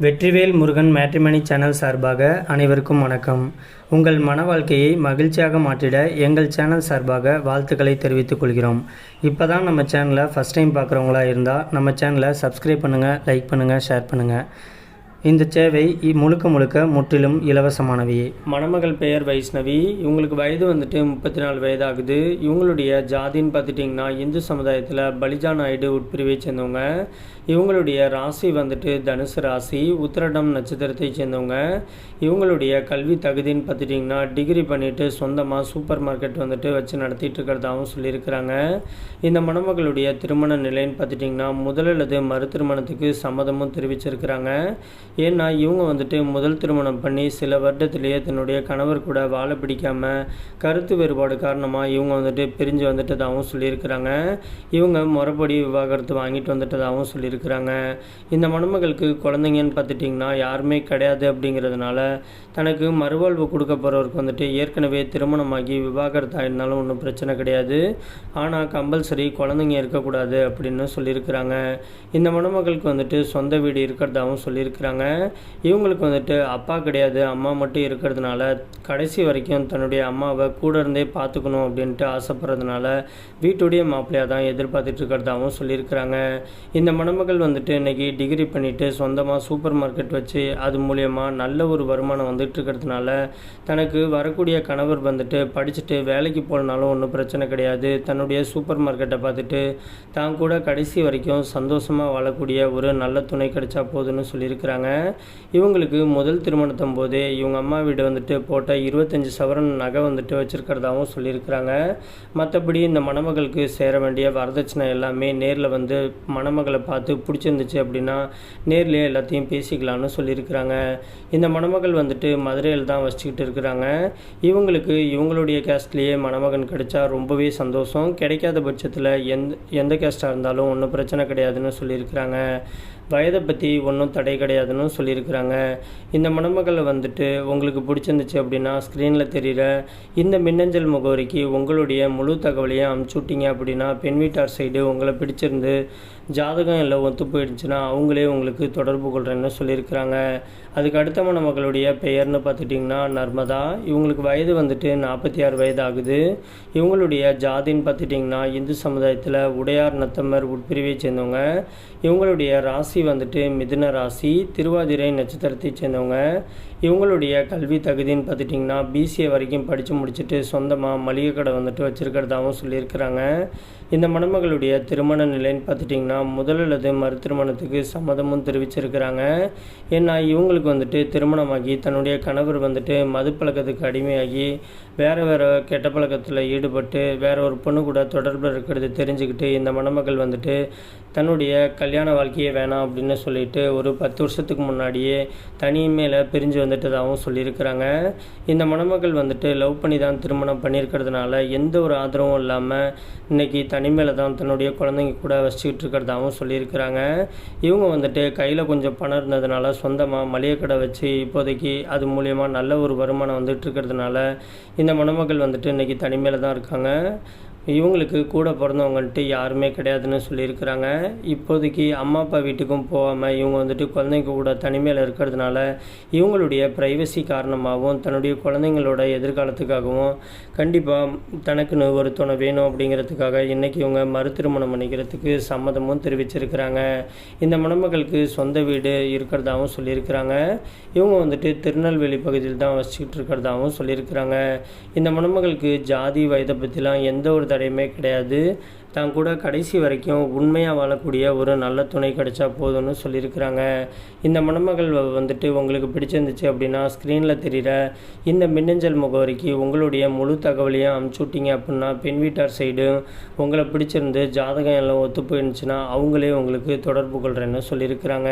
Vetrivel Murugan matrimony channel சார்பாக அனைவருக்கும் வணக்கம். உங்கள் மன வாழ்க்கையை மகிழ்ச்சியாக மாற்றிட எங்கள் சேனல் சார்பாக வாழ்த்துக்களை தெரிவித்துக் கொள்கிறோம். இப்போ தான் நம்ம சேனலை ஃபஸ்ட் டைம் பார்க்குறவங்களா இருந்தால் நம்ம சேனலை சப்ஸ்கிரைப் பண்ணுங்கள், லைக் பண்ணுங்கள், ஷேர் பண்ணுங்கள். இந்த சேவை முழுக்க முற்றிலும் இலவசமானவையே. மணமகள் பெயர் வைஷ்ணவி. இவங்களுக்கு வயது 34 வயது ஆகுது. இவங்களுடைய ஜாதின்னு பார்த்துட்டிங்கன்னா இந்து சமுதாயத்தில் பலிஜா நாயுடு உட்பிரிவை சேர்ந்தவங்க. இவங்களுடைய ராசி தனுசு ராசி, உத்திரடம் நட்சத்திரத்தை சேர்ந்தவங்க. இவங்களுடைய கல்வி தகுதின்னு பார்த்துட்டிங்கன்னா டிகிரி பண்ணிவிட்டு சொந்தமாக சூப்பர் மார்க்கெட் வச்சு நடத்திட்டு இருக்கிறதாகவும் சொல்லியிருக்கிறாங்க. இந்த மணமகளுடைய திருமண நிலைன்னு பார்த்துட்டிங்கன்னா முதல் அல்லது மறு திருமணத்துக்கு சம்மதமும் தெரிவிச்சிருக்கிறாங்க. ஏன்னா இவங்க முதல் திருமணம் பண்ணி சில வருடத்திலேயே தன்னுடைய கணவர் கூட வாழ பிடிக்காமல் கருத்து வேறுபாடு காரணமாக இவங்க பிரிஞ்சு வந்துட்டதாகவும் சொல்லியிருக்கிறாங்க. இவங்க முறைப்படி விவாகரத்து வாங்கிட்டு வந்துட்டதாகவும் சொல்லியிருக்கிறாங்க. இந்த மணமகளுக்கு குழந்தைங்கன்னு பார்த்துட்டிங்கன்னா யாருமே கிடையாது. அப்படிங்கிறதுனால தனக்கு மறுவாழ்வு கொடுக்க போகிறவருக்கு ஏற்கனவே திருமணமாகி விவாகரத்து ஆயிருந்தாலும் ஒன்றும் பிரச்சனை கிடையாது. ஆனால் கம்பல்சரி குழந்தைங்க இருக்கக்கூடாது அப்படின்னு சொல்லியிருக்கிறாங்க. இந்த மணமகளுக்கு சொந்த வீடு இருக்கிறதாகவும் சொல்லியிருக்கிறாங்க. இவங்களுக்கு அப்பா கிடையாது, அம்மா மட்டும் இருக்கிறதுனால கடைசி வரைக்கும் தன்னுடைய அம்மாவை கூட இருந்தே பார்த்துக்கணும் அப்படின்ட்டு ஆசைப்படுறதுனால வீட்டுடைய மாப்பிள்ளையாக தான் எதிர்பார்த்துட்டு இருக்கிறதாகவும் சொல்லியிருக்கிறாங்க. இந்த மணமகள் இன்னைக்கு டிகிரி பண்ணிவிட்டு சொந்தமாக சூப்பர் மார்க்கெட் வச்சு அது மூலியமாக நல்ல ஒரு வருமானம் இருக்கிறதுனால தனக்கு வரக்கூடிய கணவர் படிச்சுட்டு வேலைக்கு போனாலும் ஒன்றும் பிரச்சனை கிடையாது. தன்னுடைய சூப்பர் மார்க்கெட்டை பார்த்துட்டு தான் கூட கடைசி வரைக்கும் சந்தோஷமாக வாழக்கூடிய ஒரு நல்ல துணை கிடைச்சா போதுன்னு சொல்லியிருக்கிறாங்க. இவங்களுக்கு முதல் திருமணத்தும் போதே இவங்க அம்மா வீடு போட்ட 25 சவரன் நகை வச்சுருக்கிறதாகவும் சொல்லியிருக்கிறாங்க. மற்றபடி இந்த மணமகளுக்கு சேர வேண்டிய வரதட்சணை எல்லாமே நேரில் மணமகளை பார்த்து பிடிச்சிருந்துச்சு அப்படின்னா நேர்லேயே எல்லாத்தையும் பேசிக்கலான்னு சொல்லியிருக்கிறாங்க. இந்த மணமகள் மதுரையில் தான் வச்சுக்கிட்டு இருக்கிறாங்க. இவங்களுக்கு இவங்களுடைய கேஸ்ட்லேயே மணமகன் கிடைச்சா ரொம்பவே சந்தோஷம். கிடைக்காத பட்சத்தில் எந்த கேஸ்டாக இருந்தாலும் ஒன்றும் பிரச்சனை கிடையாதுன்னு சொல்லியிருக்கிறாங்க. வயதை பற்றி ஒன்றும் தடை கிடையாதுன்னு சொல்லியிருக்கிறாங்க. இந்த மணமகளை உங்களுக்கு பிடிச்சிருந்துச்சு அப்படின்னா ஸ்க்ரீனில் தெரிகிற இந்த மின்னஞ்சல் முகவரிக்கு உங்களுடைய முழு தகவலையும் அமுச்சு விட்டீங்க அப்படின்னா பெண் வீட்டார் சைடு உங்களை பிடிச்சிருந்து ஜாதகம் எல்லாம் ஒத்து போயிடுச்சுன்னா அவங்களே உங்களுக்கு தொடர்பு கொள்கிறேன்னு சொல்லியிருக்கிறாங்க. அதுக்கு அடுத்த மணமகளுடைய பெயர்னு பார்த்துட்டிங்கன்னா நர்மதா. இவங்களுக்கு வயது 46 வயது ஆகுது. இவங்களுடைய ஜாதின்னு பார்த்துட்டிங்கன்னா இந்து சமுதாயத்தில் உடையார் நத்தமர் உட்பிரிவை சேர்ந்தவங்க. இவங்களுடைய ராசி மிதுன ராசி, திருவாதிரை நட்சத்திரத்தை சேர்ந்தவங்க. இவங்களுடைய கல்வி தகுதின்னு பார்த்துட்டிங்கன்னா பிசிஏ வரைக்கும் படித்து முடிச்சுட்டு சொந்தமாக மளிகை கடை வச்சுருக்கிறதாகவும் சொல்லியிருக்கிறாங்க. இந்த மணமகளுடைய திருமண நிலைன்னு பார்த்துட்டிங்கன்னா முதல் அல்லது மறு திருமணத்துக்கு சம்மதமும் தெரிவிச்சிருக்கிறாங்க. ஏன்னா இவங்களுக்கு திருமணமாகி தன்னுடைய கணவர் மது பழக்கத்துக்கு அடிமையாகி வேறு கெட்ட பழக்கத்தில் ஈடுபட்டு வேற ஒரு பொண்ணு கூட தொடர்பில் இருக்கிறது தெரிஞ்சுக்கிட்டு இந்த மணமகள் தன்னுடைய கல்யாண வாழ்க்கையே வேணாம் அப்படின்னு சொல்லிட்டு ஒரு 10 வருஷத்துக்கு முன்னாடியே தனிமையில் பிரிஞ்சு வந்துட்டதாகவும் சொல்லியிருக்கிறாங்க. இந்த மணமகள் லவ் பண்ணி தான் திருமணம் பண்ணியிருக்கிறதுனால எந்த ஒரு ஆதரவும் இல்லாமல் இன்றைக்கி தனிமையில் தான் தன்னுடைய குழந்தைங்க கூட வச்சுக்கிட்டு இருக்கிறதாகவும் சொல்லியிருக்கிறாங்க. இவங்க கையில் கொஞ்சம் பணம் இருந்ததுனால சொந்தமாக மளிகை கடை வச்சு இப்போதைக்கு அது மூலியமாக நல்ல ஒரு வருமானம் இருக்கிறதுனால இந்த மணமகள் இன்றைக்கி தனிமையில் தான் இருக்காங்க. இவங்களுக்கு கூட பிறந்தவங்கள்ட்டு யாருமே கிடையாதுன்னு சொல்லியிருக்கிறாங்க. இப்போதைக்கு அம்மா அப்பா வீட்டுக்கும் போகாமல் இவங்க குழந்தைங்க கூட தனிமையில் இருக்கிறதுனால இவங்களுடைய ப்ரைவசி காரணமாகவும் தன்னுடைய குழந்தைங்களோட எதிர்காலத்துக்காகவும் கண்டிப்பாக தனக்குன்னு ஒரு துணை வேணும் அப்படிங்கிறதுக்காக இன்றைக்கி இவங்க மறு திருமணம் பண்ணிக்கிறதுக்கு சம்மதமும் தெரிவிச்சிருக்கிறாங்க. இந்த மணமகளுக்கு சொந்த வீடு இருக்கிறதாகவும் சொல்லியிருக்கிறாங்க. இவங்க திருநெல்வேலி பகுதியில் தான் வச்சுக்கிட்டு இருக்கிறதாகவும் சொல்லியிருக்கிறாங்க. இந்த மணமகளுக்கு ஜாதி வயதை பற்றிலாம் எந்த ஒரு தடையுமே கிடையாது. தான் கூட கடைசி வரைக்கும் உண்மையாக வாழக்கூடிய ஒரு நல்ல துணை கிடைச்சா போதும்னு சொல்லியிருக்கிறாங்க. இந்த மணமகள் உங்களுக்கு பிடிச்சிருந்துச்சு அப்படின்னா ஸ்க்ரீனில் தெரிகிற இந்த மின்னஞ்சல் முகவரிக்கு உங்களுடைய முழு தகவலையும் அமுச்சு விட்டீங்க அப்படின்னா பெண் வீட்டார் சைடு உங்களை பிடிச்சிருந்து ஜாதகம் எல்லாம் ஒத்து போயிருந்துச்சுன்னா அவங்களே உங்களுக்கு தொடர்பு கொள்கிறேன்னு சொல்லியிருக்கிறாங்க.